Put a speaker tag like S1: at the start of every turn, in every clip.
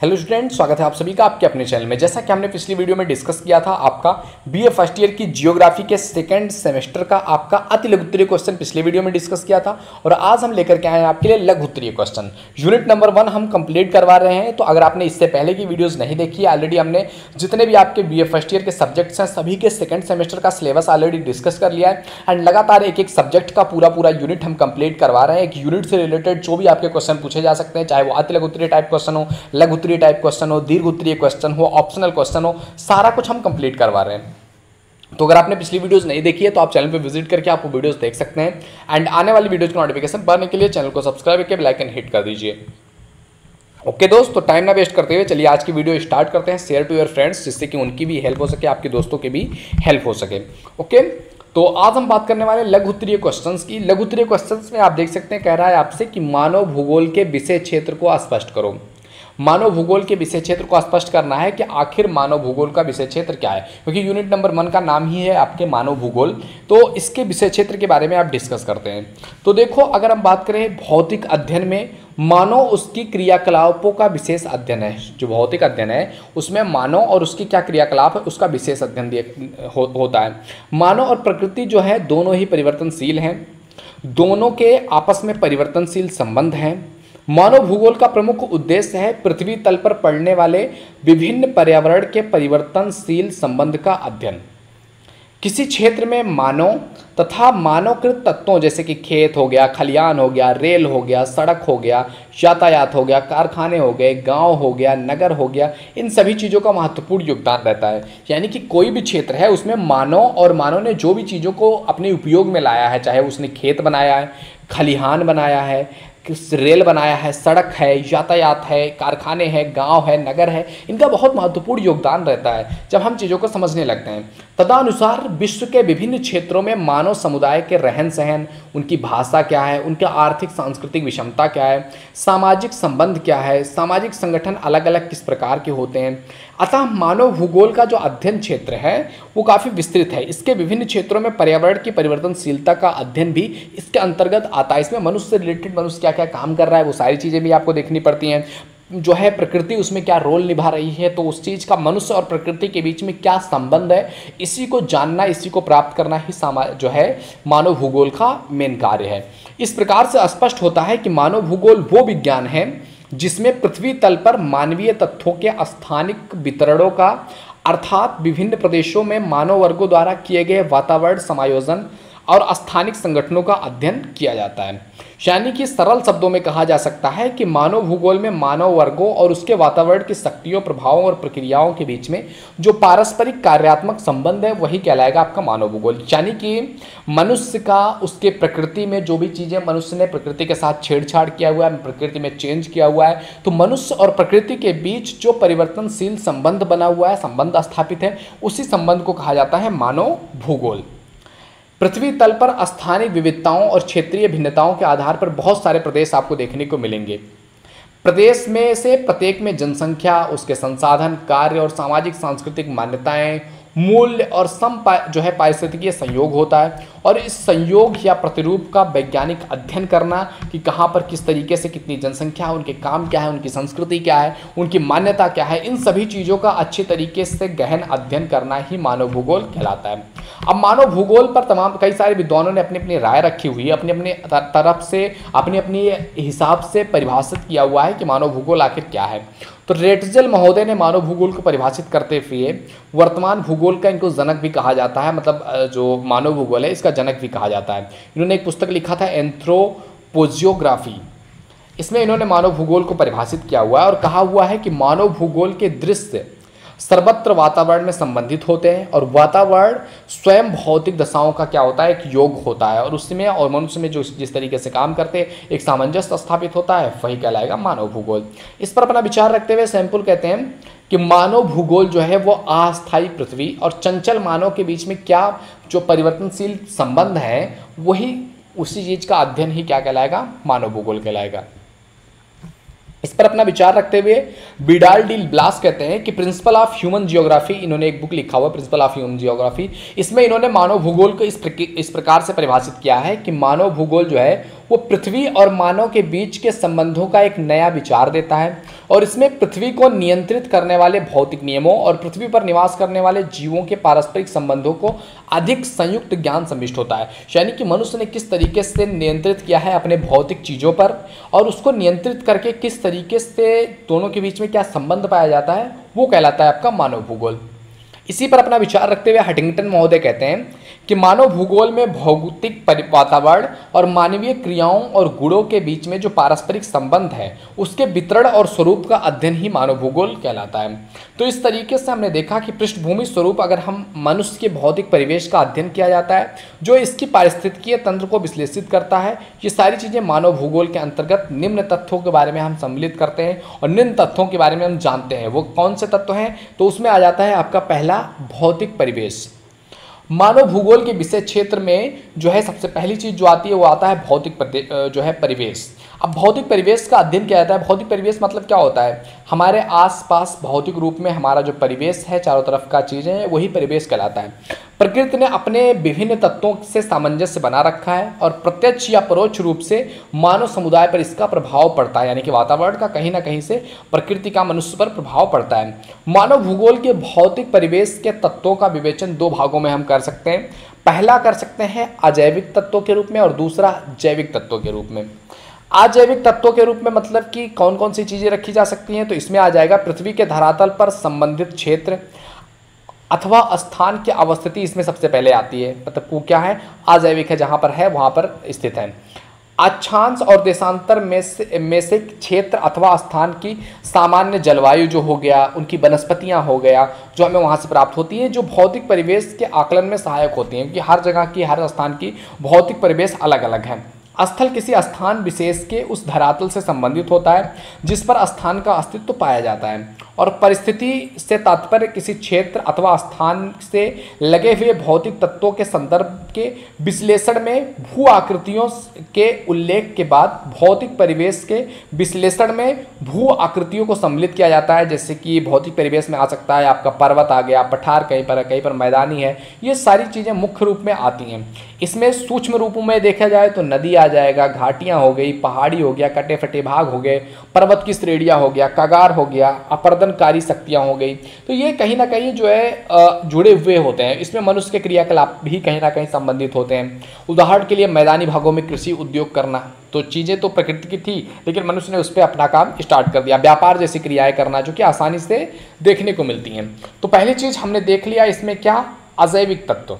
S1: Hello student, स्वागत है आप सभी का आपके अपने चैनल में। जैसा कि हमने पिछली वीडियो में डिस्कस किया था, आपका बीए फर्स्ट ईयर की जियोग्राफी के सेकंड सेमेस्टर का आपका अति लघु उत्तरीय क्वेश्चन पिछले वीडियो में डिस्कस किया था और आज हम लेकर के आए हैं आपके लिए लघु उत्तरीय क्वेश्चन। यूनिट नंबर 1 हम कंप्लीट करवा रहे हैं। तो अगर आपने इससे पहले की वीडियोज नहीं देखी है, ऑलरेडी हमने जितने भी आपके बीए फर्स्ट ईयर के सब्जेक्ट्स हैं सभी के सेकंड सेमेस्टर का सिलेबस ऑलरेडी डिस्कस कर लिया है एंड लगातार एक एक सब्जेक्ट का पूरा यूनिट हम कंप्लीट करवा रहे हैं। एक यूनिट से रिलेटेड जो भी आपके क्वेश्चन पूछे जा सकते हैं, चाहे वो अति लघु उत्तरीय टाइप क्वेश्चन हो, लघु उत्तरीय टाइप क्वेश्चन हो, दीर्घ उत्तरीय क्वेश्चन हो, ऑप्शनल क्वेश्चन हो, सारा कुछ हम कंप्लीट करवा रहे हैं। तो अगर आपने पिछली वीडियोस नहीं देखी है तो आप चैनल पे विजिट करके आप वो वीडियोस देख सकते हैं एंड आने वाली वीडियोस की नोटिफिकेशन पाने के लिए चैनल को सब्सक्राइब करके बेल आइकन हिट कर दीजिए। ओके दोस्त, तो टाइम ना वेस्ट करते हुए चलिए आज की वीडियो स्टार्ट करते हैं। शेयर टू योर फ्रेंड्स, जिससे कि उनकी भी हेल्प हो सके, आपके दोस्तों की भी हेल्प हो सके। ओके, तो आज हम बात करने वाले लघु उत्तरीय क्वेश्चंस की। लघु उत्तरीय क्वेश्चंस में आप देख सकते हैं, कह रहा है आपसे कि मानव भूगोल के विषय क्षेत्र को स्पष्ट करो। मानव भूगोल के विषय क्षेत्र को स्पष्ट करना है कि आखिर मानव भूगोल का विषय क्षेत्र क्या है, क्योंकि यूनिट नंबर 1 का नाम ही है आपके मानव भूगोल। तो इसके विषय क्षेत्र के बारे में आप डिस्कस करते हैं। तो देखो, अगर हम बात करें भौतिक अध्ययन में, मानव उसकी क्रियाकलापों का विशेष अध्ययन है। जो भौतिक अध्ययन है उसमें मानव और उसकी क्या क्रियाकलाप है उसका विशेष अध्ययन होता है। मानव और प्रकृति जो है दोनों ही परिवर्तनशील हैं, दोनों के आपस में परिवर्तनशील संबंध हैं। मानव भूगोल का प्रमुख उद्देश्य है पृथ्वी तल पर पड़ने वाले विभिन्न पर्यावरण के परिवर्तनशील संबंध का अध्ययन। किसी क्षेत्र में मानव तथा मानवकृत तत्वों जैसे कि खेत हो गया, खलियान हो गया, रेल हो गया, सड़क हो गया, यातायात हो गया, कारखाने हो गए, गांव हो गया, नगर हो गया, इन सभी चीज़ों का महत्वपूर्ण योगदान रहता है। यानी कि कोई भी क्षेत्र है उसमें मानव और मानव ने जो भी चीज़ों को अपने उपयोग में लाया है, चाहे उसने खेत बनाया है, खलिहान बनाया है, रेल बनाया है, सड़क है, यातायात है, कारखाने हैं, गांव है, नगर है, इनका बहुत महत्वपूर्ण योगदान रहता है जब हम चीज़ों को समझने लगते हैं। तदनुसार विश्व के विभिन्न क्षेत्रों में मानव समुदाय के रहन सहन, उनकी भाषा क्या है, उनका आर्थिक सांस्कृतिक विषमता क्या है, सामाजिक संबंध क्या है, सामाजिक संगठन अलग अलग किस प्रकार के होते हैं। अतः मानव भूगोल का जो अध्ययन क्षेत्र है वो काफ़ी विस्तृत है। इसके विभिन्न क्षेत्रों में पर्यावरण की परिवर्तनशीलता का अध्ययन भी इसके अंतर्गत आता है। इसमें मनुष्य से रिलेटेड, मनुष्य क्या क्या काम कर रहा है, वो सारी चीज़ें भी आपको देखनी पड़ती हैं। जो है प्रकृति उसमें क्या रोल निभा रही है, तो उस चीज़ का मनुष्य और प्रकृति के बीच में क्या संबंध है, इसी को जानना, इसी को प्राप्त करना ही जो है मानव भूगोल का मेन कार्य है। इस प्रकार से स्पष्ट होता है कि मानव भूगोल वो विज्ञान है जिसमें पृथ्वी तल पर मानवीय तत्वों के स्थानिक वितरणों का, अर्थात विभिन्न प्रदेशों में मानव वर्गों द्वारा किए गए वातावरण समायोजन और स्थानिक संगठनों का अध्ययन किया जाता है। यानी कि सरल शब्दों में कहा जा सकता है कि मानव भूगोल में मानव वर्गों और उसके वातावरण की शक्तियों, प्रभावों और प्रक्रियाओं के बीच में जो पारस्परिक कार्यात्मक संबंध है वही कहलाएगा आपका मानव भूगोल। यानी कि मनुष्य का, उसके प्रकृति में जो भी चीज़ें मनुष्य ने प्रकृति के साथ छेड़छाड़ किया हुआ है, प्रकृति में चेंज किया हुआ है, तो मनुष्य और प्रकृति के बीच जो परिवर्तनशील संबंध बना हुआ है, संबंध स्थापित है, उसी संबंध को कहा जाता है मानव भूगोल। पृथ्वी तल पर स्थानिक विविधताओं और क्षेत्रीय भिन्नताओं के आधार पर बहुत सारे प्रदेश आपको देखने को मिलेंगे। प्रदेश में से प्रत्येक में जनसंख्या, उसके संसाधन, कार्य और सामाजिक सांस्कृतिक मान्यताएं, मूल्य और जो है पारिस्थितिकीय संयोग होता है। और इस संयोग या प्रतिरूप का वैज्ञानिक अध्ययन करना कि कहाँ पर किस तरीके से कितनी जनसंख्या है, उनके काम क्या है, उनकी संस्कृति क्या है, उनकी मान्यता क्या है, इन सभी चीज़ों का अच्छे तरीके से गहन अध्ययन करना ही मानव भूगोल कहलाता है। अब मानव भूगोल पर तमाम कई सारे विद्वानों ने अपनी अपनी राय रखी हुई है, अपने अपने तरफ से, अपने अपनी हिसाब से परिभाषित किया हुआ है कि मानव भूगोल आखिर क्या है। तो रेटजल महोदय ने मानव भूगोल को परिभाषित करते हुए वर्तमान भूगोल का इनको जनक भी कहा जाता है, मतलब जो मानव भूगोल है इसका जनक भी कहा जाता है। इन्होंने एक पुस्तक लिखा था एंथ्रोपोजियोग्राफी, इसमें इन्होंने मानव भूगोल को परिभाषित किया हुआ है और कहा हुआ है कि मानव भूगोल के दृश्य सर्वत्र वातावरण में संबंधित होते हैं और वातावरण स्वयं भौतिक दशाओं का क्या होता है, एक योग होता है, और उसमें और मनुष्य में जो जिस तरीके से काम करते हैं एक सामंजस्य स्थापित होता है, वही कहलाएगा मानव भूगोल। इस पर अपना विचार रखते हुए सैंपल कहते हैं कि मानव भूगोल जो है वो अस्थायी पृथ्वी और चंचल मानव के बीच में क्या जो परिवर्तनशील संबंध है, वही उसी चीज़ का अध्ययन ही क्या कहलाएगा, मानव भूगोल कहलाएगा। इस पर अपना विचार रखते हुए विडाल डी ब्लास कहते हैं कि प्रिंसिपल ऑफ ह्यूमन जियोग्राफी, इन्होंने एक बुक लिखा हुआ प्रिंसिपल ऑफ ह्यूमन जियोग्राफी, इसमें इन्होंने मानव भूगोल को इस प्रकार से परिभाषित किया है कि मानव भूगोल जो है वो पृथ्वी और मानव के बीच के संबंधों का एक नया विचार देता है और इसमें पृथ्वी को नियंत्रित करने वाले भौतिक नियमों और पृथ्वी पर निवास करने वाले जीवों के पारस्परिक संबंधों को अधिक संयुक्त ज्ञान सम्मिलित होता है। यानी कि मनुष्य ने किस तरीके से नियंत्रित किया है अपने भौतिक चीज़ों पर और उसको नियंत्रित करके किस तरीके से दोनों के बीच में क्या संबंध पाया जाता है, वो कहलाता है आपका मानव भूगोल। इसी पर अपना विचार रखते हुए हंटिंगटन महोदय कहते हैं कि मानव भूगोल में भौतिक वातावरण और मानवीय क्रियाओं और गुणों के बीच में जो पारस्परिक संबंध है उसके वितरण और स्वरूप का अध्ययन ही मानव भूगोल कहलाता है। तो इस तरीके से हमने देखा कि पृष्ठभूमि स्वरूप अगर हम मनुष्य के भौतिक परिवेश का अध्ययन किया जाता है जो इसकी पारिस्थितिकीय तंत्र को विश्लेषित करता है, ये सारी चीज़ें मानव भूगोल के अंतर्गत निम्न तथ्यों के बारे में हम सम्मिलित करते हैं और निम्न तथ्यों के बारे में हम जानते हैं। वो कौन से तत्व हैं? तो उसमें आ जाता है आपका पहला भौतिक परिवेश। मानव भूगोल के विषय क्षेत्र में जो है सबसे पहली चीज़ जो आती है वो आता है भौतिक जो है परिवेश। अब भौतिक परिवेश का अध्ययन किया जाता है। भौतिक परिवेश मतलब क्या होता है? हमारे आसपास भौतिक रूप में हमारा जो परिवेश है, चारों तरफ का चीज़ें हैं, वही परिवेश कहलाता है। प्रकृति ने अपने विभिन्न तत्वों से सामंजस्य बना रखा है और प्रत्यक्ष या परोक्ष रूप से मानव समुदाय पर इसका प्रभाव पड़ता है। यानी कि वातावरण का कहीं ना कहीं से प्रकृति का मनुष्य पर प्रभाव पड़ता है। मानव भूगोल के भौतिक परिवेश के तत्वों का विवेचन दो भागों में हम कर सकते हैं। पहला कर सकते हैं अजैविक तत्वों के रूप में और दूसरा जैविक तत्वों के रूप में। अजैविक तत्वों के रूप में मतलब कि कौन कौन सी चीज़ें रखी जा सकती हैं? तो इसमें आ जाएगा पृथ्वी के धरातल पर संबंधित क्षेत्र अथवा स्थान की अवस्थिति इसमें सबसे पहले आती है। मतलब वो क्या है? अजैविक है, जहाँ पर है वहाँ पर स्थित है। अक्षांश और देशांतर में से क्षेत्र अथवा स्थान की सामान्य जलवायु जो हो गया, उनकी वनस्पतियाँ हो गया जो हमें वहाँ से प्राप्त होती है, जो भौतिक परिवेश के आकलन में सहायक होती हैं, क्योंकि हर जगह की हर स्थान की भौतिक परिवेश अलग अलग है। स्थल किसी स्थान विशेष के उस धरातल से संबंधित होता है जिस पर स्थान का अस्तित्व पाया जाता है और परिस्थिति से तात्पर्य किसी क्षेत्र अथवा स्थान से लगे हुए भौतिक तत्वों के संदर्भ के विश्लेषण में भू आकृतियों के उल्लेख के बाद भौतिक परिवेश के विश्लेषण में भू आकृतियों को सम्मिलित किया जाता है। जैसे कि भौतिक परिवेश में आ सकता है आपका पर्वत आ गया, पठार कहीं पर मैदानी है, ये सारी चीज़ें मुख्य रूप में आती हैं। इसमें सूक्ष्म रूपों में देखा जाए तो नदी आ जाएगा, घाटियाँ हो गई, पहाड़ी हो गया, कटे फटे भाग हो गए, पर्वत की श्रेणियाँ हो गया, कगार हो गया, अपर्दनकारी शक्तियाँ हो गई। तो ये कहीं ना कहीं जो है जुड़े हुए होते हैं। इसमें मनुष्य के क्रियाकलाप भी कहीं ना कहीं संबंधित होते हैं। उदाहरण के लिए मैदानी भागों में कृषि उद्योग करना, तो चीज़ें तो प्रकृति की थी लेकिन मनुष्य ने उस पर अपना काम स्टार्ट कर दिया। व्यापार जैसी क्रियाएँ करना जो कि आसानी से देखने को मिलती हैं। तो पहली चीज़ हमने देख लिया इसमें क्या? अजैविक तत्व।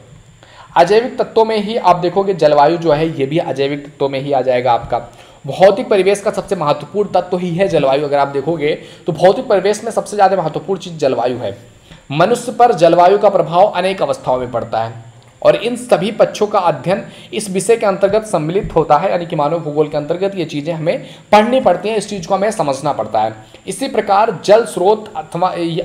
S1: अजैविक तत्वों में ही आप देखोगे जलवायु जो है ये भी अजैविक तत्वों में ही आ जाएगा। आपका भौतिक परिवेश का सबसे महत्वपूर्ण तत्व ही है जलवायु। अगर आप देखोगे तो भौतिक परिवेश में सबसे ज़्यादा महत्वपूर्ण चीज़ जलवायु है। मनुष्य पर जलवायु का प्रभाव अनेक अवस्थाओं में पड़ता है और इन सभी पक्षों का अध्ययन इस विषय के अंतर्गत सम्मिलित होता है। यानी कि मानव भूगोल के अंतर्गत ये चीज़ें हमें पढ़नी पड़ती हैं, इस चीज़ को हमें समझना पड़ता है। इसी प्रकार जल स्रोत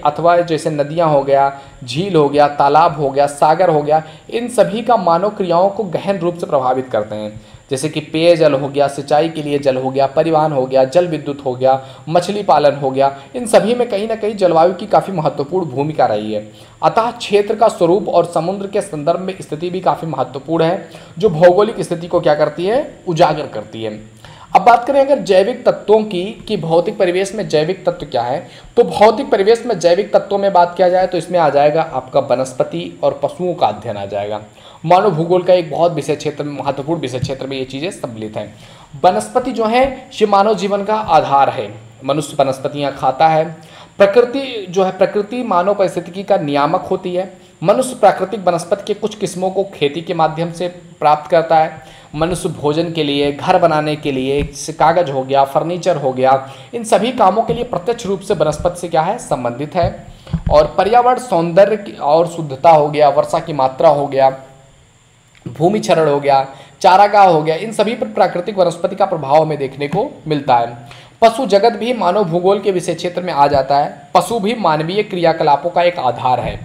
S1: अथवा जैसे नदियाँ हो गया, झील हो गया, तालाब हो गया, सागर हो गया, इन सभी का मानव क्रियाओं को गहन रूप से प्रभावित करते हैं। जैसे कि पेयजल हो गया, सिंचाई के लिए जल हो गया, परिवहन हो गया, जल विद्युत हो गया, मछली पालन हो गया, इन सभी में कहीं ना कहीं जलवायु की काफ़ी महत्वपूर्ण भूमिका रही है। अतः क्षेत्र का स्वरूप और समुद्र के संदर्भ में स्थिति भी काफ़ी महत्वपूर्ण है जो भौगोलिक स्थिति को क्या करती है? उजागर करती है। अब बात करें अगर जैविक तत्वों की कि भौतिक परिवेश में जैविक तत्व क्या है, तो भौतिक परिवेश में जैविक तत्वों में बात किया जाए तो इसमें आ जाएगा आपका वनस्पति और पशुओं का अध्ययन आ जाएगा। मानव भूगोल का एक बहुत विषय क्षेत्र में, महत्वपूर्ण विषय क्षेत्र में ये चीज़ें सम्मिलित हैं। वनस्पति जो है ये मानव जीवन का आधार है। मनुष्य वनस्पतियाँ खाता है। प्रकृति जो है, प्रकृति मानव परिस्थितिकी का नियामक होती है। मनुष्य प्राकृतिक वनस्पति के कुछ किस्मों को खेती के माध्यम से प्राप्त करता है। मनुष्य भोजन के लिए, घर बनाने के लिए, कागज हो गया, फर्नीचर हो गया, इन सभी कामों के लिए प्रत्यक्ष रूप से वनस्पति से क्या है? संबंधित है। और पर्यावरण सौंदर्य और शुद्धता हो गया, वर्षा की मात्रा हो गया, भूमि क्षरण हो गया, चारागाह हो गया, इन सभी पर प्राकृतिक वनस्पति का प्रभाव हमें देखने को मिलता है। पशु जगत भी मानव भूगोल के विषय क्षेत्र में आ जाता है। पशु भी मानवीय क्रियाकलापों का एक आधार है।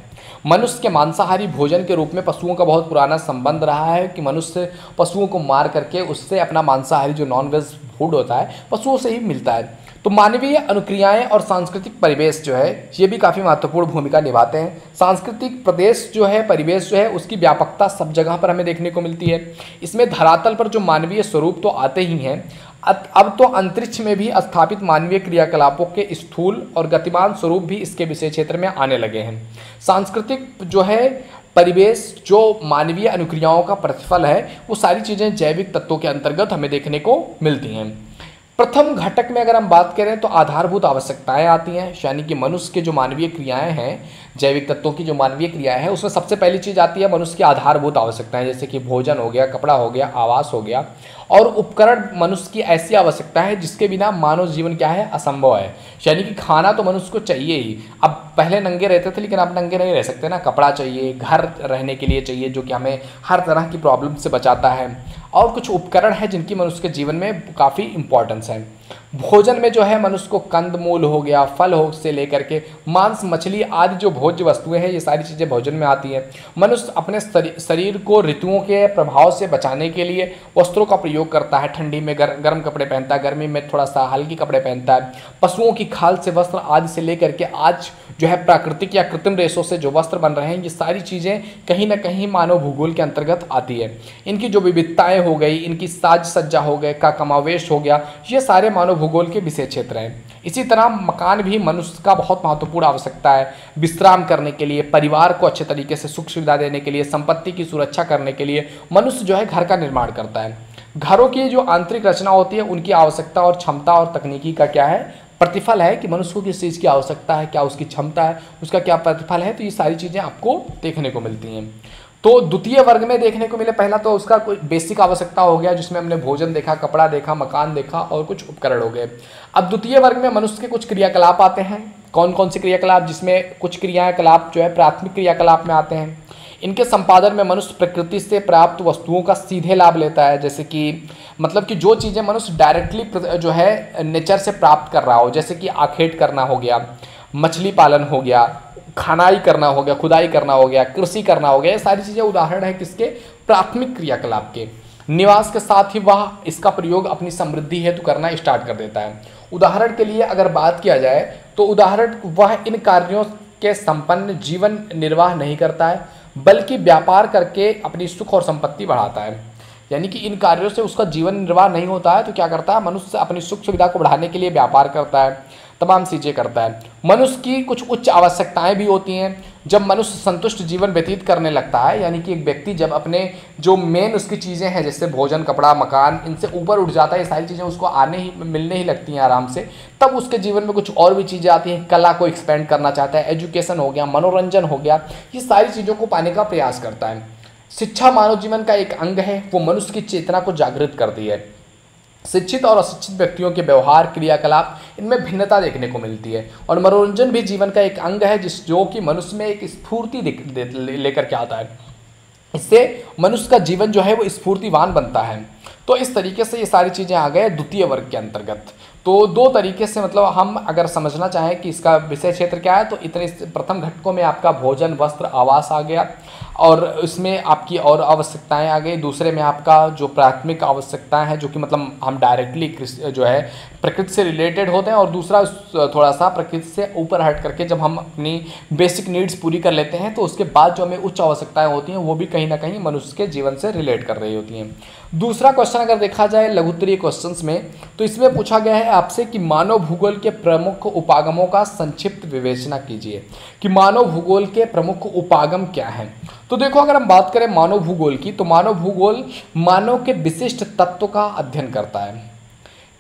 S1: मनुष्य के मांसाहारी भोजन के रूप में पशुओं का बहुत पुराना संबंध रहा है कि मनुष्य पशुओं को मार करके उससे अपना मांसाहारी जो नॉन वेज फूड होता है पशुओं से ही मिलता है। तो मानवीय अनुक्रियाएं और सांस्कृतिक परिवेश जो है ये भी काफ़ी महत्वपूर्ण भूमिका निभाते हैं। सांस्कृतिक प्रदेश जो है, परिवेश जो है, उसकी व्यापकता सब जगह पर हमें देखने को मिलती है। इसमें धरातल पर जो मानवीय स्वरूप तो आते ही हैं, अब तो अंतरिक्ष में भी स्थापित मानवीय क्रियाकलापों के स्थूल और गतिमान स्वरूप भी इसके विषय क्षेत्र में आने लगे हैं। सांस्कृतिक जो है परिवेश जो मानवीय अनुक्रियाओं का प्रतिफल है, वो सारी चीज़ें जैविक तत्वों के अंतर्गत हमें देखने को मिलती हैं। प्रथम घटक में अगर हम बात करें तो आधारभूत आवश्यकताएं आती हैं, यानी कि मनुष्य के जो मानवीय क्रियाएं हैं, जैविक तत्वों की जो मानवीय क्रियाएं हैं, उसमें सबसे पहली चीज़ आती है मनुष्य की आधारभूत आवश्यकताएं, जैसे कि भोजन हो गया, कपड़ा हो गया, आवास हो गया, और उपकरण मनुष्य की ऐसी आवश्यकता है जिसके बिना मानव जीवन क्या है, असंभव है। यानी कि खाना तो मनुष्य को चाहिए ही। अब पहले नंगे रहते थे, लेकिन अब नंगे नहीं रह सकते ना। कपड़ा चाहिए, घर रहने के लिए चाहिए, जो कि हमें हर तरह की प्रॉब्लम से बचाता है, और कुछ उपकरण हैं जिनकी मनुष्य के जीवन में काफ़ी इंपॉर्टेंस है। भोजन में जो है मनुष्य को कंदमूल हो गया, फल हो से लेकर के मांस, मछली आदि जो भोज्य वस्तुएं हैं, ये सारी चीज़ें भोजन में आती हैं। मनुष्य अपने शरीर को ऋतुओं के प्रभाव से बचाने के लिए वस्त्रों का प्रयोग करता है। ठंडी में गर्म कपड़े पहनता है, गर्मी में थोड़ा सा हल्के कपड़े पहनता है। पशुओं की खाल से वस्त्र आदि से लेकर के आज जो है प्राकृतिक या कृत्रिम रेशों से जो वस्त्र बन रहे हैं, ये सारी चीज़ें कहीं ना कहीं मानव भूगोल के अंतर्गत आती है। इनकी जो विविधताएं हो गई, इनकी साज सज्जा हो गए, का कमावेश हो गया, ये सारे मानव भूगोल के विषय क्षेत्र हैं। इसी तरह मकान भी मनुष्य का बहुत महत्वपूर्ण आवश्यकता है। विश्राम करने के लिए, परिवार को अच्छे तरीके से सुख सुविधा देने के लिए, संपत्ति की सुरक्षा करने के लिए मनुष्य जो है घर का निर्माण करता है। घरों की जो आंतरिक रचना होती है, उनकी आवश्यकता और क्षमता और तकनीकी का क्या है, प्रतिफल है कि मनुष्य को किस चीज़ की आवश्यकता है, क्या उसकी क्षमता है, उसका क्या प्रतिफल है। तो ये सारी चीज़ें आपको देखने को मिलती हैं। तो द्वितीय वर्ग में देखने को मिले, पहला तो उसका कोई बेसिक आवश्यकता हो गया, जिसमें हमने भोजन देखा, कपड़ा देखा, मकान देखा और कुछ उपकरण हो गए। अब द्वितीय वर्ग में मनुष्य के कुछ क्रियाकलाप आते हैं। कौन कौन से क्रियाकलाप, जिसमें कुछ क्रियाकलाप जो है प्राथमिक क्रियाकलाप में आते हैं। इनके संपादन में मनुष्य प्रकृति से प्राप्त वस्तुओं का सीधे लाभ लेता है, जैसे कि मतलब कि जो चीज़ें मनुष्य डायरेक्टली जो है नेचर से प्राप्त कर रहा हो, जैसे कि आखेट करना हो गया, मछली पालन हो गया, खनाई करना हो गया, खुदाई करना हो गया, कृषि करना हो गया, ये सारी चीज़ें उदाहरण है किसके, प्राथमिक क्रियाकलाप के। निवास के साथ ही वह इसका प्रयोग अपनी समृद्धि हेतु करना स्टार्ट कर देता है। उदाहरण के लिए अगर बात किया जाए तो उदाहरण वह इन कार्यों के संपन्न जीवन निर्वाह नहीं करता है, बल्कि व्यापार करके अपनी सुख और संपत्ति बढ़ाता है। यानी कि इन कार्यों से उसका जीवन निर्वाह नहीं होता है, तो क्या करता है, मनुष्य अपनी सुख सुविधा को बढ़ाने के लिए व्यापार करता है, तमाम चीज़ें करता है। मनुष्य की कुछ उच्च आवश्यकताएं भी होती हैं। जब मनुष्य संतुष्ट जीवन व्यतीत करने लगता है, यानी कि एक व्यक्ति जब अपने जो मेन उसकी चीज़ें हैं, जैसे भोजन, कपड़ा, मकान, इनसे ऊपर उठ जाता है, ये सारी चीज़ें उसको आने ही मिलने ही लगती हैं आराम से, तब उसके जीवन में कुछ और भी चीज़ें आती हैं। कला को एक्सपेंड करना चाहता है, एजुकेशन हो गया, मनोरंजन हो गया, ये सारी चीज़ों को पाने का प्रयास करता है। शिक्षा मानव जीवन का एक अंग है, वो मनुष्य की चेतना को जागृत करती है। शिक्षित और अशिक्षित व्यक्तियों के व्यवहार, क्रियाकलाप, इनमें भिन्नता देखने को मिलती है। और मनोरंजन भी जीवन का एक अंग है, जो कि मनुष्य में एक स्फूर्ति लेकर के आता है। इससे मनुष्य का जीवन जो है वो स्फूर्तिवान बनता है। तो इस तरीके से ये सारी चीज़ें आ गए द्वितीय वर्ग के अंतर्गत। तो दो तरीके से मतलब हम अगर समझना चाहें कि इसका विषय क्षेत्र क्या है, तो इतने प्रथम घटकों में आपका भोजन, वस्त्र, आवास आ गया, और इसमें आपकी और आवश्यकताएं आ गई। दूसरे में आपका जो प्राथमिक आवश्यकताएं हैं, जो कि मतलब हम डायरेक्टली जो है प्रकृति से रिलेटेड होते हैं, और दूसरा थोड़ा सा प्रकृति से ऊपर हट करके जब हम अपनी बेसिक नीड्स पूरी कर लेते हैं, तो उसके बाद जो हमें उच्च आवश्यकताएं होती हैं, वो भी कहीं ना कहीं मनुष्य के जीवन से रिलेट कर रही होती हैं। दूसरा क्वेश्चन अगर देखा जाए लघुत्तरीय क्वेश्चंस में, तो इसमें पूछा गया है आपसे कि मानव भूगोल के प्रमुख उपागमों का संक्षिप्त विवेचना कीजिए, कि मानव भूगोल के प्रमुख उपागम क्या हैं। तो देखो, अगर हम बात करें मानव भूगोल की, तो मानव भूगोल मानव के विशिष्ट तत्व का अध्ययन करता है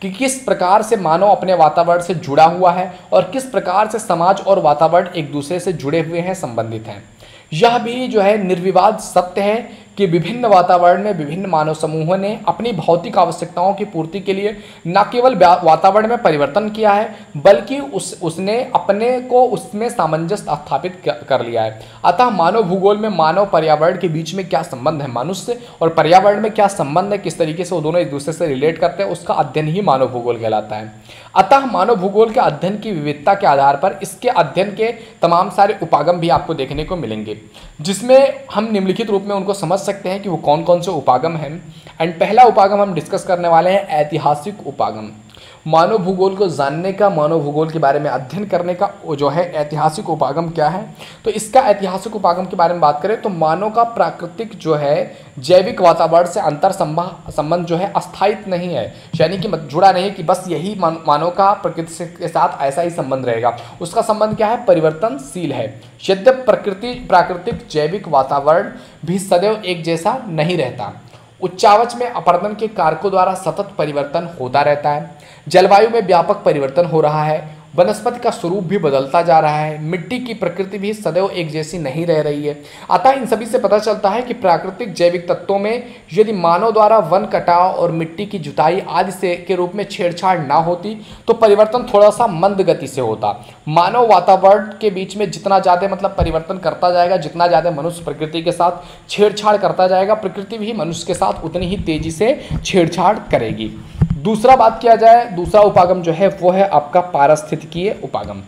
S1: कि किस प्रकार से मानव अपने वातावरण से जुड़ा हुआ है और किस प्रकार से समाज और वातावरण एक दूसरे से जुड़े हुए हैं, संबंधित हैं। यह भी जो है निर्विवाद सत्य है कि विभिन्न वातावरण में विभिन्न मानव समूहों ने अपनी भौतिक आवश्यकताओं की पूर्ति के लिए न केवल वातावरण में परिवर्तन किया है, बल्कि उसने अपने को उसमें सामंजस्य स्थापित कर लिया है। अतः मानव भूगोल में मानव पर्यावरण के बीच में क्या संबंध है, मनुष्य और पर्यावरण में क्या संबंध है, किस तरीके से वो दोनों एक दूसरे से रिलेट करते हैं, उसका अध्ययन ही मानव भूगोल कहलाता है। अतः मानव भूगोल के अध्ययन की विविधता के आधार पर इसके अध्ययन के तमाम सारे उपागम भी आपको देखने को मिलेंगे, जिसमें हम निम्नलिखित रूप में उनको समझ सकते हैं कि वो कौन कौन से उपागम हैं। एंड पहला उपागम हम डिस्कस करने वाले हैं ऐतिहासिक उपागम। मानव भूगोल को जानने का, मानव भूगोल के बारे में अध्ययन करने का वो जो है ऐतिहासिक उपागम क्या है। तो इसका ऐतिहासिक उपागम के बारे में बात करें तो मानव का प्राकृतिक जो है जैविक वातावरण से अंतर संबंध जो है अस्थायित्व नहीं है, यानी कि जुड़ा नहीं कि बस यही मानव का प्रकृति के साथ ऐसा ही संबंध रहेगा। उसका संबंध क्या है, परिवर्तनशील है। यद्यपि प्राकृतिक जैविक वातावरण भी सदैव एक जैसा नहीं रहता। उच्चावच में अपरदन के कारकों द्वारा सतत परिवर्तन होता रहता है। जलवायु में व्यापक परिवर्तन हो रहा है। वनस्पति का स्वरूप भी बदलता जा रहा है। मिट्टी की प्रकृति भी सदैव एक जैसी नहीं रह रही है। अतः इन सभी से पता चलता है कि प्राकृतिक जैविक तत्वों में यदि मानव द्वारा वन कटाव और मिट्टी की जुताई आदि से के रूप में छेड़छाड़ ना होती तो परिवर्तन थोड़ा सा मंद गति से होता। मानव वातावरण के बीच में जितना ज़्यादा मतलब परिवर्तन करता जाएगा, जितना ज़्यादा मनुष्य प्रकृति के साथ छेड़छाड़ करता जाएगा, प्रकृति भी मनुष्य के साथ उतनी ही तेजी से छेड़छाड़ करेगी। दूसरा बात किया जाए, दूसरा उपागम जो है वो है आपका पारिस्थितिकीय उपागम।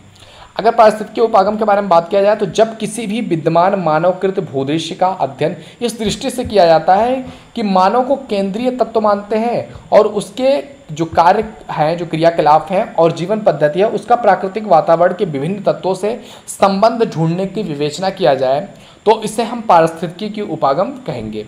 S1: अगर पारिस्थितिकीय उपागम के बारे में बात किया जाए तो जब किसी भी विद्यमान मानवकृत भूदृश्य का अध्ययन इस दृष्टि से किया जाता है कि मानव को केंद्रीय तत्व मानते हैं और उसके जो कार्य हैं, जो क्रियाकलाप हैं और जीवन पद्धति है उसका प्राकृतिक वातावरण के विभिन्न तत्वों से संबंध ढूंढने की विवेचना किया जाए तो इसे हम पारिस्थितिकी उपागम कहेंगे।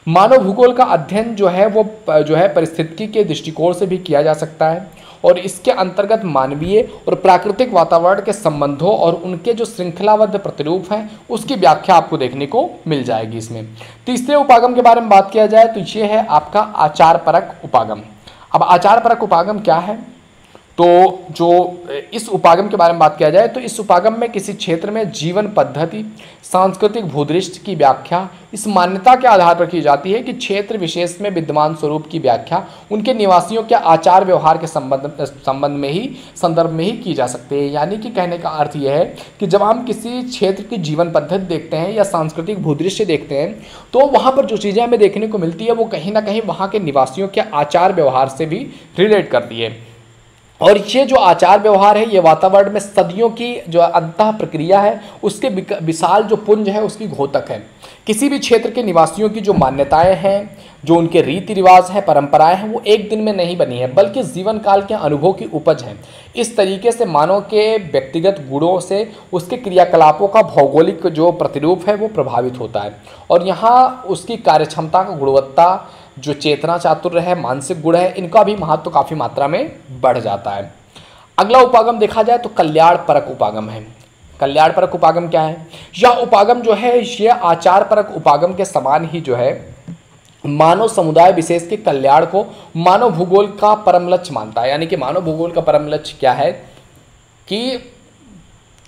S1: मानव भूगोल का अध्ययन जो है वो परिस्थितिकी के दृष्टिकोण से भी किया जा सकता है और इसके अंतर्गत मानवीय और प्राकृतिक वातावरण के संबंधों और उनके जो श्रृंखलाबद्ध प्रतिरूप हैं उसकी व्याख्या आपको देखने को मिल जाएगी इसमें। तीसरे उपागम के बारे में बात किया जाए तो ये है आपका आचारपरक उपागम। अब आचारपरक उपागम क्या है, तो जो इस उपागम के बारे में बात किया जाए तो इस उपागम में किसी क्षेत्र में जीवन पद्धति, सांस्कृतिक भूदृश्य की व्याख्या इस मान्यता के आधार पर की जाती है कि क्षेत्र विशेष में विद्यमान स्वरूप की व्याख्या उनके निवासियों के आचार व्यवहार के संदर्भ में ही की जा सकती है। यानी कि कहने का अर्थ यह है कि जब हम किसी क्षेत्र की जीवन पद्धति देखते हैं या सांस्कृतिक भूदृश्य देखते हैं तो वहाँ पर जो चीज़ें हमें देखने को मिलती है वो कहीं ना कहीं वहाँ के निवासियों के आचार व्यवहार से भी रिलेट करती है। और ये जो आचार व्यवहार है ये वातावरण में सदियों की जो अंतः प्रक्रिया है उसके विशाल जो पुंज है उसकी घोतक है। किसी भी क्षेत्र के निवासियों की जो मान्यताएं हैं, जो उनके रीति रिवाज हैं, परंपराएं हैं, वो एक दिन में नहीं बनी है बल्कि जीवन काल के अनुभव की उपज है। इस तरीके से मानव के व्यक्तिगत गुणों से उसके क्रियाकलापों का भौगोलिक जो प्रतिरूप है वो प्रभावित होता है और यहाँ उसकी कार्यक्षमता का गुणवत्ता, जो चेतना चातुर्य है, मानसिक गुण है, इनका भी महत्व काफ़ी मात्रा में बढ़ जाता है। अगला उपागम देखा जाए तो कल्याण परक उपागम है। कल्याण परक उपागम क्या है, यह उपागम जो है यह आचार परक उपागम के समान ही जो है मानव समुदाय विशेष के कल्याण को मानव भूगोल का परम लक्ष्य मानता है। यानी कि मानव भूगोल का परम लक्ष्य क्या है कि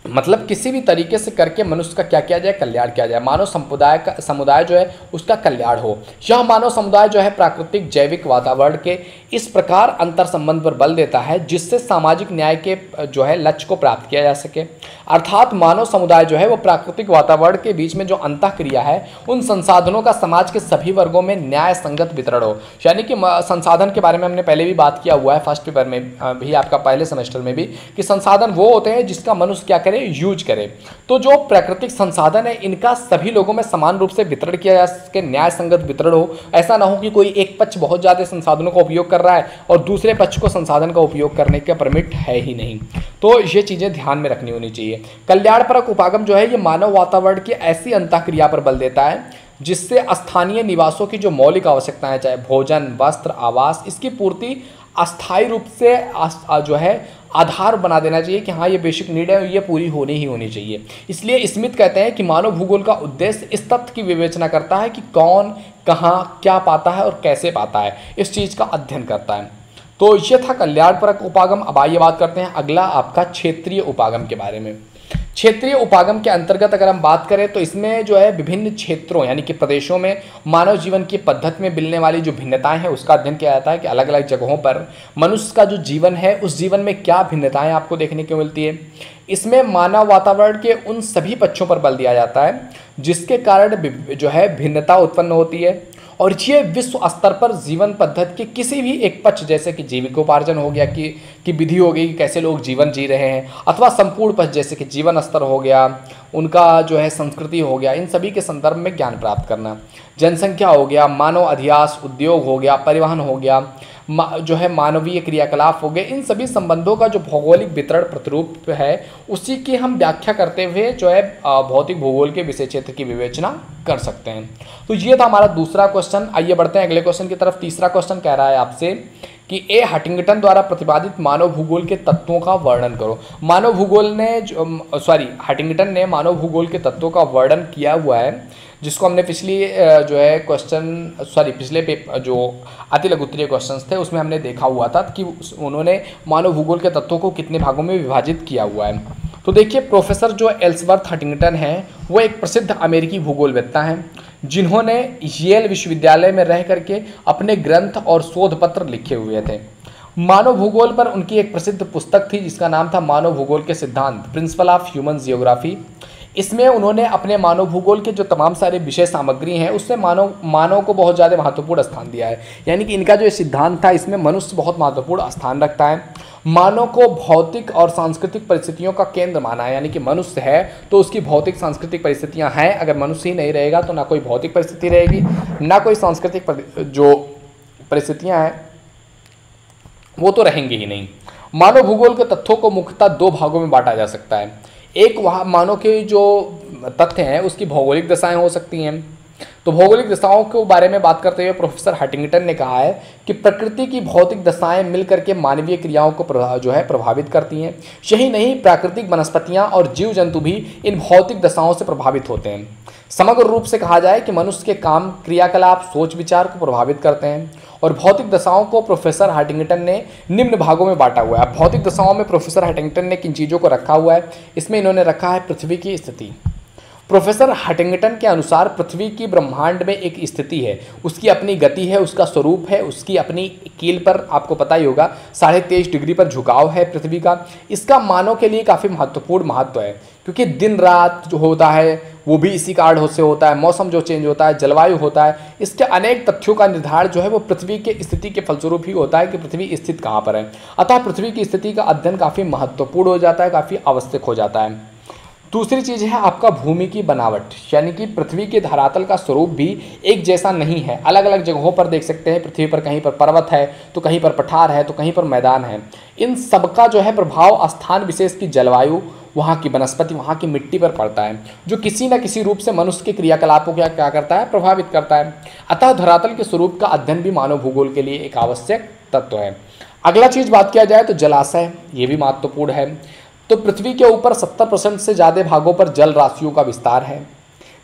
S1: मतलब किसी भी तरीके से करके मनुष्य का क्या किया जाए, कल्याण किया जाए, मानव समुदाय जो है उसका कल्याण हो। यह मानव समुदाय जो है प्राकृतिक जैविक वातावरण के इस प्रकार अंतर संबंध पर बल देता है जिससे सामाजिक न्याय के जो है लक्ष्य को प्राप्त किया जा सके। अर्थात मानव समुदाय जो है वो प्राकृतिक वातावरण के बीच में जो अंतःक्रिया है उन संसाधनों का समाज के सभी वर्गों में न्याय संगत वितरण हो। यानी कि संसाधन के बारे में हमने पहले भी बात किया हुआ है, फर्स्ट पेपर में भी, आपका पहले सेमेस्टर में भी, कि संसाधन वो होते हैं जिसका मनुष्य क्या करे, यूज करे। तो जो प्राकृतिक संसाधन है इनका सभी लोगों में समान रूप से वितरण किया जा सके, न्याय संगत वितरण हो। ऐसा ना हो कि कोई एक पक्ष बहुत ज़्यादा संसाधनों का उपयोग कर रहा है और दूसरे पक्ष को संसाधन का उपयोग करने का परमिट है ही नहीं। तो ये चीज़ें ध्यान में रखनी होनी चाहिए। कल्याणपरक उपागम जो है ये मानव वातावरण की ऐसी अंतःक्रिया पर बल देता है जिससे स्थानीय निवासों की जो मौलिक आवश्यकताएं, चाहे भोजन, वस्त्र, आवास, इसकी पूर्ति अस्थायी रूप से जो है आधार बना देना चाहिए कि हाँ ये बेसिक नीड है, ये पूरी होनी ही होनी चाहिए। इसलिए स्मिथ कहते हैं कि मानव भूगोल का उद्देश्य इस तथ्य की विवेचना करता है कि कौन कहाँ क्या पाता है और कैसे पाता है, इस चीज़ का अध्ययन करता है। तो ये था कल्याणपरक उपागम। अब आइए बात करते हैं अगला आपका क्षेत्रीय उपागम के बारे में। क्षेत्रीय उपागम के अंतर्गत अगर हम बात करें तो इसमें जो है विभिन्न क्षेत्रों यानी कि प्रदेशों में मानव जीवन की पद्धति में मिलने वाली जो भिन्नताएं हैं उसका अध्ययन किया जाता है कि अलग अलग जगहों पर मनुष्य का जो जीवन है उस जीवन में क्या भिन्नताएं आपको देखने को मिलती है। इसमें मानव वातावरण के उन सभी पक्षों पर बल दिया जाता है जिसके कारण जो है भिन्नता उत्पन्न होती है और ये विश्व स्तर पर जीवन पद्धति के किसी भी एक पक्ष, जैसे कि जीविकोपार्जन हो गया कि विधि हो गई कि कैसे लोग जीवन जी रहे हैं, अथवा संपूर्ण पक्ष जैसे कि जीवन स्तर हो गया, उनका जो है संस्कृति हो गया, इन सभी के संदर्भ में ज्ञान प्राप्त करना। जनसंख्या हो गया, मानव अध्यास, उद्योग हो गया, परिवहन हो गया, जो है मानवीय क्रियाकलाप हो गए, इन सभी संबंधों का जो भौगोलिक वितरण प्रतिरूप है उसी की हम व्याख्या करते हुए जो है भौतिक भूगोल के विषय क्षेत्र की विवेचना कर सकते हैं। तो ये था हमारा दूसरा क्वेश्चन। आइए बढ़ते हैं अगले क्वेश्चन की तरफ। तीसरा क्वेश्चन कह रहा है आपसे कि ए हंटिंगटन द्वारा प्रतिपादित मानव भूगोल के तत्वों का वर्णन करो। मानव भूगोल ने हंटिंगटन ने मानव भूगोल के तत्वों का वर्णन किया हुआ है, जिसको हमने पिछली जो है पिछले जो अति लघु उत्तरीय क्वेश्चंस थे उसमें हमने देखा हुआ था कि उन्होंने मानव भूगोल के तत्वों को कितने भागों में विभाजित किया हुआ है। तो देखिए, प्रोफेसर जो एल्सवर्थ हंटिंगटन है वो एक प्रसिद्ध अमेरिकी भूगोलवेत्ता हैं, जिन्होंने येल विश्वविद्यालय में रह करके अपने ग्रंथ और शोध पत्र लिखे हुए थे। मानव भूगोल पर उनकी एक प्रसिद्ध पुस्तक थी जिसका नाम था मानव भूगोल के सिद्धांत, प्रिंसिपल ऑफ ह्यूमन जियोग्राफी। इसमें उन्होंने अपने मानव भूगोल के जो तमाम सारे विषय सामग्री हैं उससे मानव को बहुत ज़्यादा महत्वपूर्ण स्थान दिया है। यानी कि इनका जो ये सिद्धांत था इसमें मनुष्य बहुत महत्वपूर्ण स्थान रखता है। मानव को भौतिक और सांस्कृतिक परिस्थितियों का केंद्र माना है, यानी कि मनुष्य है तो उसकी भौतिक सांस्कृतिक परिस्थितियां हैं। अगर मनुष्य ही नहीं रहेगा तो ना कोई भौतिक परिस्थिति रहेगी, ना कोई सांस्कृतिक जो परिस्थितियां हैं वो तो रहेंगी ही नहीं। मानव भूगोल के तथ्यों को मुख्यतः दो भागों में बांटा जा सकता है। एक वहाँ मानव के जो तथ्य हैं उसकी भौगोलिक दशाएं हो सकती हैं। तो भौगोलिक दशाओं के बारे में बात करते हुए प्रोफेसर हंटिंगटन ने कहा है कि प्रकृति की भौतिक दशाएं मिलकर के मानवीय क्रियाओं को प्रभावित करती हैं। यही नहीं, प्राकृतिक वनस्पतियां और जीव जंतु भी इन भौतिक दशाओं से प्रभावित होते हैं। समग्र रूप से कहा जाए कि मनुष्य के काम, क्रियाकलाप, सोच विचार को प्रभावित करते हैं। और भौतिक दशाओं को प्रोफेसर हंटिंगटन ने निम्न भागों में बांटा हुआ है। भौतिक दशाओं में प्रोफेसर हंटिंगटन ने किन चीज़ों को रखा हुआ है, इसमें इन्होंने रखा है पृथ्वी की स्थिति। प्रोफेसर हंटिंगटन के अनुसार पृथ्वी की ब्रह्मांड में एक स्थिति है, उसकी अपनी गति है, उसका स्वरूप है, उसकी अपनी कील पर आपको पता ही होगा 23.5 डिग्री पर झुकाव है पृथ्वी का। इसका मानव के लिए काफ़ी महत्वपूर्ण महत्व है, क्योंकि दिन रात जो होता है वो भी इसी कारण से होता है, मौसम जो चेंज होता है, जलवायु होता है, इसके अनेक तथ्यों का निर्धारण जो है वो पृथ्वी के स्थिति के फलस्वरूप ही होता है कि पृथ्वी स्थित कहाँ पर है। अतः पृथ्वी की स्थिति का अध्ययन काफ़ी महत्वपूर्ण हो जाता है, काफ़ी आवश्यक हो जाता है। दूसरी चीज़ है आपका भूमि की बनावट, यानी कि पृथ्वी के धरातल का स्वरूप भी एक जैसा नहीं है। अलग अलग जगहों पर देख सकते हैं पृथ्वी पर, कहीं पर पर्वत है तो कहीं पर पठार है तो कहीं पर मैदान है। इन सबका जो है प्रभाव स्थान विशेष की जलवायु, वहाँ की वनस्पति, वहाँ की मिट्टी पर पड़ता है, जो किसी न किसी रूप से मनुष्य के क्रियाकलापों को क्या करता है, प्रभावित करता है। अतः धरातल के स्वरूप का अध्ययन भी मानव भूगोल के लिए एक आवश्यक तत्व है। अगला चीज़ बात किया जाए तो जलाशय, ये भी महत्वपूर्ण है। तो पृथ्वी के ऊपर 70% से ज़्यादा भागों पर जल राशियों का विस्तार है।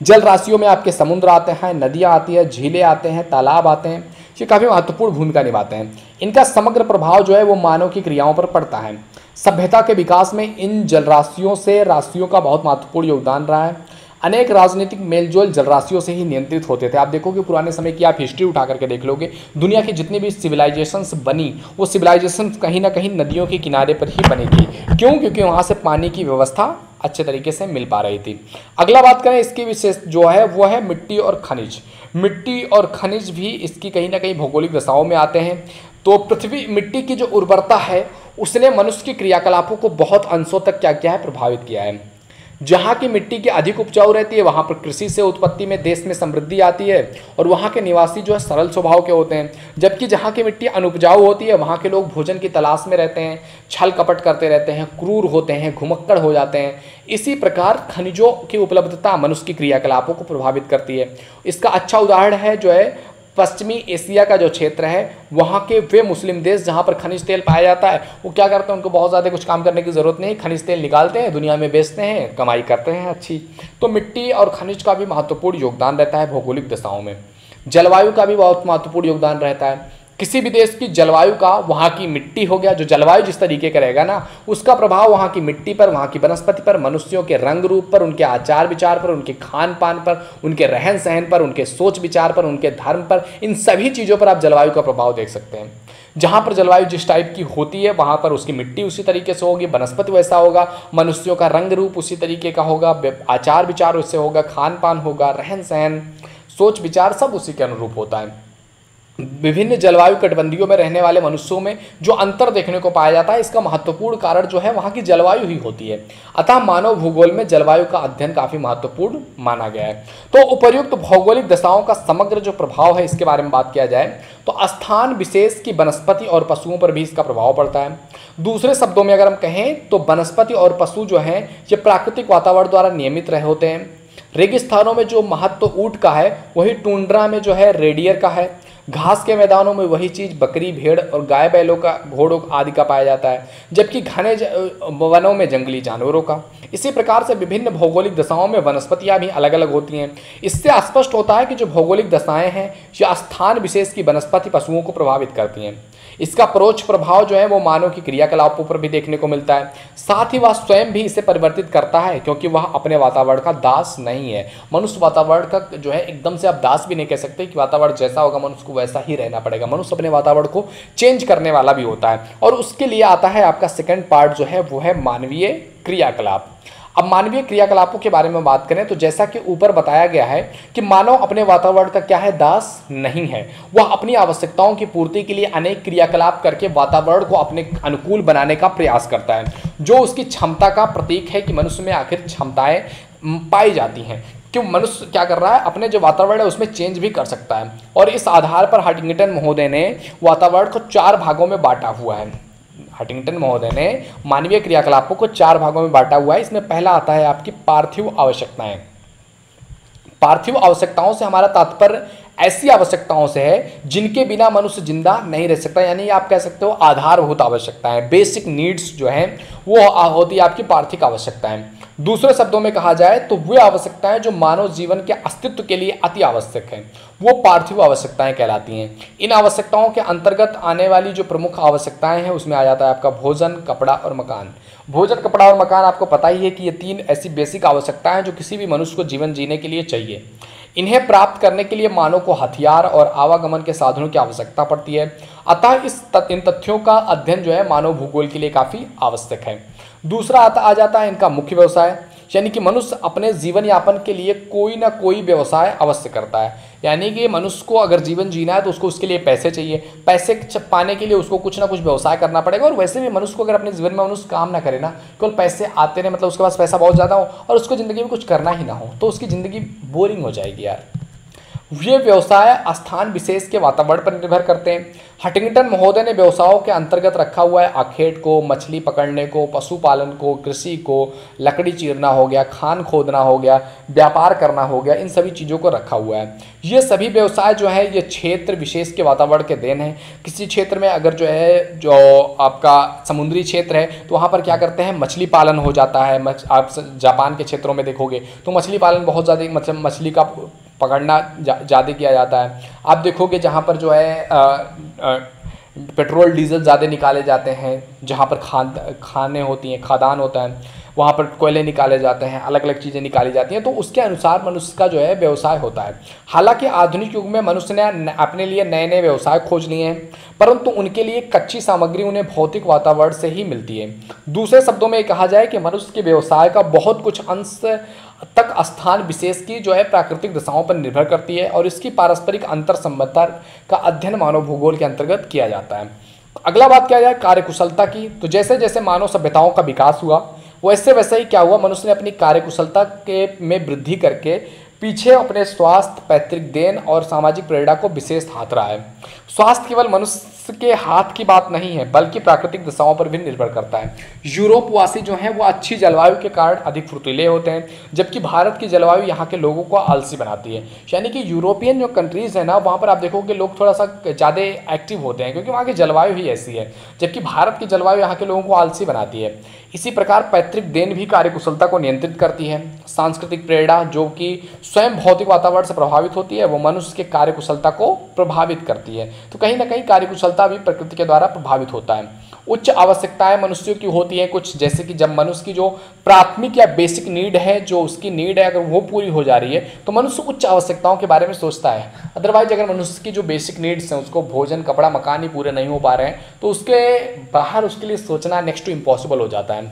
S1: जल राशियों में आपके समुद्र आते हैं, नदियाँ आती हैं, झीलें आते हैं, तालाब आते हैं। ये काफ़ी महत्वपूर्ण भूमिका निभाते हैं। इनका समग्र प्रभाव जो है वो मानव की क्रियाओं पर पड़ता है। सभ्यता के विकास में इन जलराशियों का बहुत महत्वपूर्ण योगदान रहा है। अनेक राजनीतिक मेलजोल जलराशियों से ही नियंत्रित होते थे। आप देखोगे पुराने समय की आप हिस्ट्री उठा करके देख लोगे, दुनिया की जितनी भी सिविलाइजेशंस बनी वो सिविलाइजेशन कहीं ना कहीं नदियों के किनारे पर ही बनी थी। क्यों? क्योंकि वहाँ से पानी की व्यवस्था अच्छे तरीके से मिल पा रही थी। अगला बात करें इसकी विशेष जो है वो है मिट्टी और खनिज। मिट्टी और खनिज भी इसकी कहीं ना कहीं भौगोलिक दशाओं में आते हैं। तो पृथ्वी मिट्टी की जो उर्वरता है उसने मनुष्य के क्रियाकलापों को बहुत अंशों तक क्या किया है, प्रभावित किया है। जहाँ की मिट्टी की अधिक उपजाऊ रहती है वहाँ पर कृषि से उत्पत्ति में देश में समृद्धि आती है और वहाँ के निवासी जो है सरल स्वभाव के होते हैं। जबकि जहाँ की मिट्टी अनुपजाऊ होती है वहाँ के लोग भोजन की तलाश में रहते हैं, छल कपट करते रहते हैं, क्रूर होते हैं, घुमक्कड़ हो जाते हैं। इसी प्रकार खनिजों की उपलब्धता मनुष्य की क्रियाकलापों को प्रभावित करती है। इसका अच्छा उदाहरण है जो है पश्चिमी एशिया का जो क्षेत्र है, वहाँ के वे मुस्लिम देश जहाँ पर खनिज तेल पाया जाता है, वो क्या करते हैं, उनको बहुत ज़्यादा कुछ काम करने की ज़रूरत नहीं, खनिज तेल निकालते हैं, दुनिया में बेचते हैं, कमाई करते हैं अच्छी। तो मिट्टी और खनिज का भी महत्वपूर्ण योगदान रहता है भौगोलिक दशाओं में। जलवायु का भी बहुत महत्वपूर्ण योगदान रहता है। किसी भी देश की जलवायु का, वहाँ की मिट्टी हो गया, जो जलवायु जिस तरीके का रहेगा ना, उसका प्रभाव वहाँ की मिट्टी पर, वहाँ की वनस्पति पर, मनुष्यों के रंग रूप पर, उनके आचार विचार पर, उनके खान पान पर, उनके रहन सहन पर, उनके सोच विचार पर, उनके धर्म पर, इन सभी चीज़ों पर आप जलवायु का प्रभाव देख सकते हैं। जहाँ पर जलवायु जिस टाइप की होती है वहाँ पर उसकी मिट्टी उसी तरीके से होगी, वनस्पति वैसा होगा, मनुष्यों का रंग रूप उसी तरीके का होगा, आचार विचार उससे होगा, खान पान होगा, रहन सहन, सोच विचार सब उसी के अनुरूप होता है। विभिन्न जलवायु कटिबंधियों में रहने वाले मनुष्यों में जो अंतर देखने को पाया जाता है, इसका महत्वपूर्ण कारण जो है वहाँ की जलवायु ही होती है। अतः मानव भूगोल में जलवायु का अध्ययन काफ़ी महत्वपूर्ण माना गया है। तो उपर्युक्त भौगोलिक दशाओं का समग्र जो प्रभाव है, इसके बारे में बात किया जाए तो स्थान विशेष की वनस्पति और पशुओं पर भी इसका प्रभाव पड़ता है। दूसरे शब्दों में अगर हम कहें तो वनस्पति और पशु जो हैं ये प्राकृतिक वातावरण द्वारा नियमित रहे होते हैं। रेगिस्तानों में जो महत्व ऊंट का है, वही टुंड्रा में जो है रेडियर का है। घास के मैदानों में वही चीज़ बकरी, भेड़ और गाय बैलों का, घोड़ों आदि का पाया जाता है, जबकि घने वनों में जंगली जानवरों का। इसी प्रकार से विभिन्न भौगोलिक दशाओं में वनस्पतियां भी अलग अलग होती हैं। इससे स्पष्ट होता है कि जो भौगोलिक दशाएं हैं ये स्थान विशेष की वनस्पति पशुओं को प्रभावित करती हैं। इसका परोक्ष प्रभाव जो है वो मानव की क्रियाकलापों पर भी देखने को मिलता है। साथ ही वह स्वयं भी इसे परिवर्तित करता है, क्योंकि वह अपने वातावरण का दास नहीं है। मनुष्य वातावरण का जो है एकदम से आप दास भी नहीं कह सकते कि वातावरण जैसा होगा मनुष्य को वैसा ही रहना पड़ेगा। मनुष्य अपने वातावरण को चेंज करने वाला भी होता है, और उसके लिए आता है आपका सेकंड पार्ट जो है वो है मानवीय क्रियाकलाप। अब मानवीय क्रियाकलापों के बारे में बात करें तो जैसा कि ऊपर बताया गया है कि मानव अपने वातावरण का क्या है, दास नहीं है। वह अपनी आवश्यकताओं की पूर्ति के लिए अनेक क्रियाकलाप करके वातावरण को अपने अनुकूल बनाने का प्रयास करता है, जो उसकी क्षमता का प्रतीक है कि मनुष्य में आखिर क्षमताएं पाई जाती हैं। कि मनुष्य क्या कर रहा है, अपने जो वातावरण है उसमें चेंज भी कर सकता है। और इस आधार पर हंटिंगटन महोदय ने वातावरण को 4 भागों में बांटा हुआ है। हंटिंगटन महोदय ने मानवीय क्रियाकलापों को 4 भागों में बांटा हुआ है। इसमें पहला आता है आपकी पार्थिव आवश्यकताएं। पार्थिव आवश्यकताओं से हमारा तात्पर्य ऐसी आवश्यकताओं से है जिनके बिना मनुष्य जिंदा नहीं रह सकता, यानी आप कह सकते हो आधारभूत आवश्यकताएं, बेसिक नीड्स जो हैं वो होती है आपकी पार्थिव आवश्यकताएं। दूसरे शब्दों में कहा जाए तो वे आवश्यकताएं जो मानव जीवन के अस्तित्व के लिए अति आवश्यक हैं, वो पार्थिव आवश्यकताएं कहलाती हैं। इन आवश्यकताओं के अंतर्गत आने वाली जो प्रमुख आवश्यकताएं हैं उसमें आ जाता है आपका भोजन, कपड़ा और मकान। भोजन, कपड़ा और मकान आपको पता ही है कि ये 3 ऐसी बेसिक आवश्यकताएं हैं जो किसी भी मनुष्य को जीवन जीने के लिए चाहिए। इन्हें प्राप्त करने के लिए मानव को हथियार और आवागमन के साधनों की आवश्यकता पड़ती है। अतः इन तथ्यों का अध्ययन जो है मानव भूगोल के लिए काफ़ी आवश्यक है। दूसरा आ जाता है इनका मुख्य व्यवसाय, यानी कि मनुष्य अपने जीवन यापन के लिए कोई ना कोई व्यवसाय अवश्य करता है। यानी कि मनुष्य को अगर जीवन जीना है तो उसको उसके लिए पैसे चाहिए, पैसे पाने के लिए उसको कुछ ना कुछ व्यवसाय करना पड़ेगा। और वैसे भी मनुष्य को अगर अपने जीवन में मनुष्य काम ना करे ना, केवल पैसे आते रहे, मतलब उसके पास पैसा बहुत ज़्यादा हो और उसको ज़िंदगी में कुछ करना ही ना हो, तो उसकी ज़िंदगी बोरिंग हो जाएगी यार। ये व्यवसाय स्थान विशेष के वातावरण पर निर्भर करते हैं। हंटिंगटन महोदय ने व्यवसायों के अंतर्गत रखा हुआ है आखेट को, मछली पकड़ने को, पशुपालन को, कृषि को, लकड़ी चीरना हो गया, खान खोदना हो गया, व्यापार करना हो गया, इन सभी चीज़ों को रखा हुआ है। ये सभी व्यवसाय जो है ये क्षेत्र विशेष के वातावरण के देन है। किसी क्षेत्र में अगर जो है जो आपका समुद्री क्षेत्र है तो वहाँ पर क्या करते हैं, मछली पालन हो जाता है। आप जापान के क्षेत्रों में देखोगे तो मछली पालन बहुत ज़्यादा, मतलब मछली का पकड़ना ज़्यादा किया जाता है। आप देखोगे जहाँ पर जो है पेट्रोल डीजल ज़्यादा निकाले जाते हैं, जहाँ पर खाने होती हैं, खादान होता है, वहाँ पर कोयले निकाले जाते हैं, अलग अलग चीज़ें निकाली जाती हैं, तो उसके अनुसार मनुष्य का जो है व्यवसाय होता है। हालांकि आधुनिक युग में मनुष्य ने अपने लिए नए नए व्यवसाय खोज लिए हैं, परंतु उनके लिए कच्ची सामग्री उन्हें भौतिक वातावरण से ही मिलती है। दूसरे शब्दों में कहा जाए कि मनुष्य के व्यवसाय का बहुत कुछ अंश तक स्थान विशेष की जो है प्राकृतिक दशाओं पर निर्भर करती है, और इसकी पारस्परिक अंतर संबंधता का अध्ययन मानव भूगोल के अंतर्गत किया जाता है। अगला बात किया जाए कार्यकुशलता की, तो जैसे जैसे मानव सभ्यताओं का विकास हुआ वैसे वैसे ही क्या हुआ, मनुष्य ने अपनी कार्यकुशलता के में वृद्धि करके पीछे अपने स्वास्थ्य, पैतृक देन और सामाजिक प्रेरणा को विशेष हाथ रहा है। स्वास्थ्य केवल मनुष्य के हाथ की बात नहीं है, बल्कि प्राकृतिक दशाओं पर भी निर्भर करता है। यूरोपवासी जो हैं वो अच्छी जलवायु के कारण अधिक फुर्तीले होते हैं, जबकि भारत की जलवायु यहाँ के लोगों को आलसी बनाती है। यानी कि यूरोपियन जो कंट्रीज़ है ना, वहाँ पर आप देखोगे लोग थोड़ा सा ज़्यादा एक्टिव होते हैं, क्योंकि वहाँ की जलवायु ही ऐसी है, जबकि भारत की जलवायु यहाँ के लोगों को आलसी बनाती है। इसी प्रकार पैतृक देन भी कार्यकुशलता को नियंत्रित करती है। सांस्कृतिक प्रेरणा जो कि स्वयं भौतिक वातावरण से प्रभावित होती है, वो मनुष्य के कार्यकुशलता को प्रभावित करती है। तो कहीं ना कहीं कार्यकुशलता भी प्रकृति के द्वारा प्रभावित होता है। उच्च आवश्यकताएं मनुष्यों की होती हैं कुछ, जैसे कि जब मनुष्य की जो प्राथमिक या बेसिक नीड है, जो उसकी नीड है, अगर वो पूरी हो जा रही है तो मनुष्य उच्च आवश्यकताओं के बारे में सोचता है। अदरवाइज अगर मनुष्य की जो बेसिक नीड्स हैं, उसको भोजन, कपड़ा, मकान ही पूरे नहीं हो पा रहे हैं, तो उसके बाहर उसके लिए सोचना नेक्स्ट टू इम्पॉसिबल हो जाता है।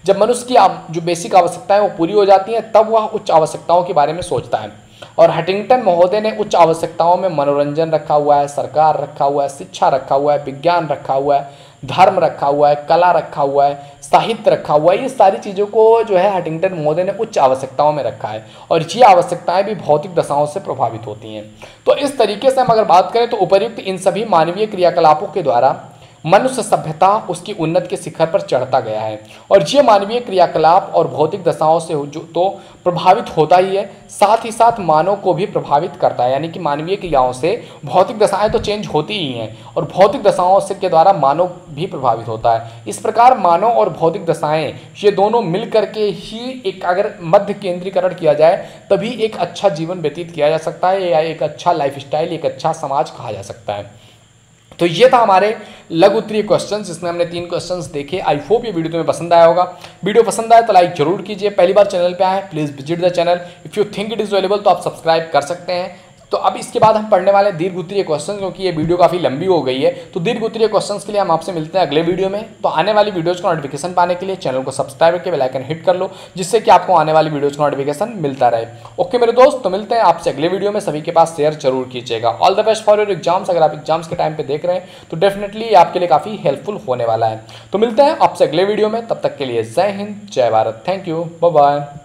S1: जब मनुष्य की जो बेसिक आवश्यकताएं वो पूरी हो जाती हैं, तब वह उच्च आवश्यकताओं के बारे में सोचता है। और हंटिंगटन महोदय ने उच्च आवश्यकताओं में मनोरंजन रखा हुआ है, सरकार रखा हुआ है, शिक्षा रखा हुआ है, विज्ञान रखा हुआ है, धर्म रखा हुआ है, कला रखा हुआ है, साहित्य रखा हुआ है। ये सारी चीज़ों को जो है हंटिंगटन महोदय ने उच्च आवश्यकताओं में रखा है और ये आवश्यकताएं भी भौतिक दशाओं से प्रभावित होती हैं। तो इस तरीके से हम अगर बात करें तो उपर्युक्त इन सभी मानवीय क्रियाकलापों के द्वारा मनुष्य सभ्यता उसकी उन्नति के शिखर पर चढ़ता गया है और ये मानवीय क्रियाकलाप और भौतिक दशाओं से जो तो प्रभावित होता ही है, साथ ही साथ मानव को भी प्रभावित करता है। यानी कि मानवीय क्रियाओं से भौतिक दशाएं तो चेंज होती ही हैं और भौतिक दशाओं से के द्वारा मानव भी प्रभावित होता है। इस प्रकार मानव और भौतिक दशाएं ये दोनों मिल करके ही एक अगर मध्य केंद्रीकरण किया जाए तभी एक अच्छा जीवन व्यतीत किया जा सकता है या एक अच्छा लाइफस्टाइल, एक अच्छा समाज कहा जा सकता है। तो ये था हमारे लघु उत्तरीय क्वेश्चंस, जिसमें हमने 3 क्वेश्चंस देखे। आई होप ये वीडियो तुम्हें पसंद आया होगा। वीडियो पसंद आए तो लाइक जरूर कीजिए। पहली बार चैनल पे आए please visit the channel. If you think it is valuable तो आप सब्सक्राइब कर सकते हैं। तो अब इसके बाद हम पढ़ने वाले दीर्घ उत्तरीय क्वेश्चन, क्योंकि ये वीडियो काफी लंबी हो गई है। तो दीर्घ उत्तरीय क्वेश्चंस के लिए हम आपसे मिलते हैं अगले वीडियो में। तो आने वाली वीडियोज का नोटिफिकेशन पाने के लिए चैनल को सब्सक्राइब करके बेल आइकन हिट कर लो, जिससे कि आपको आने वाली वीडियोज का नोटिफिकेशन मिलता रहे। ओके मेरे दोस्त, तो मिलते हैं आपसे अगले वीडियो में। सभी के पास शेयर जरूर कीजिएगा। All the best for your exams. अगर आप एग्जाम्स के टाइम पे देख रहे हैं तो डेफिनेटली ये आपके लिए काफी हेल्पफुल होने वाला है। तो मिलते हैं आपसे अगले वीडियो में, तब तक के लिए जय हिंद, जय Bharat. Thank you, bye bye.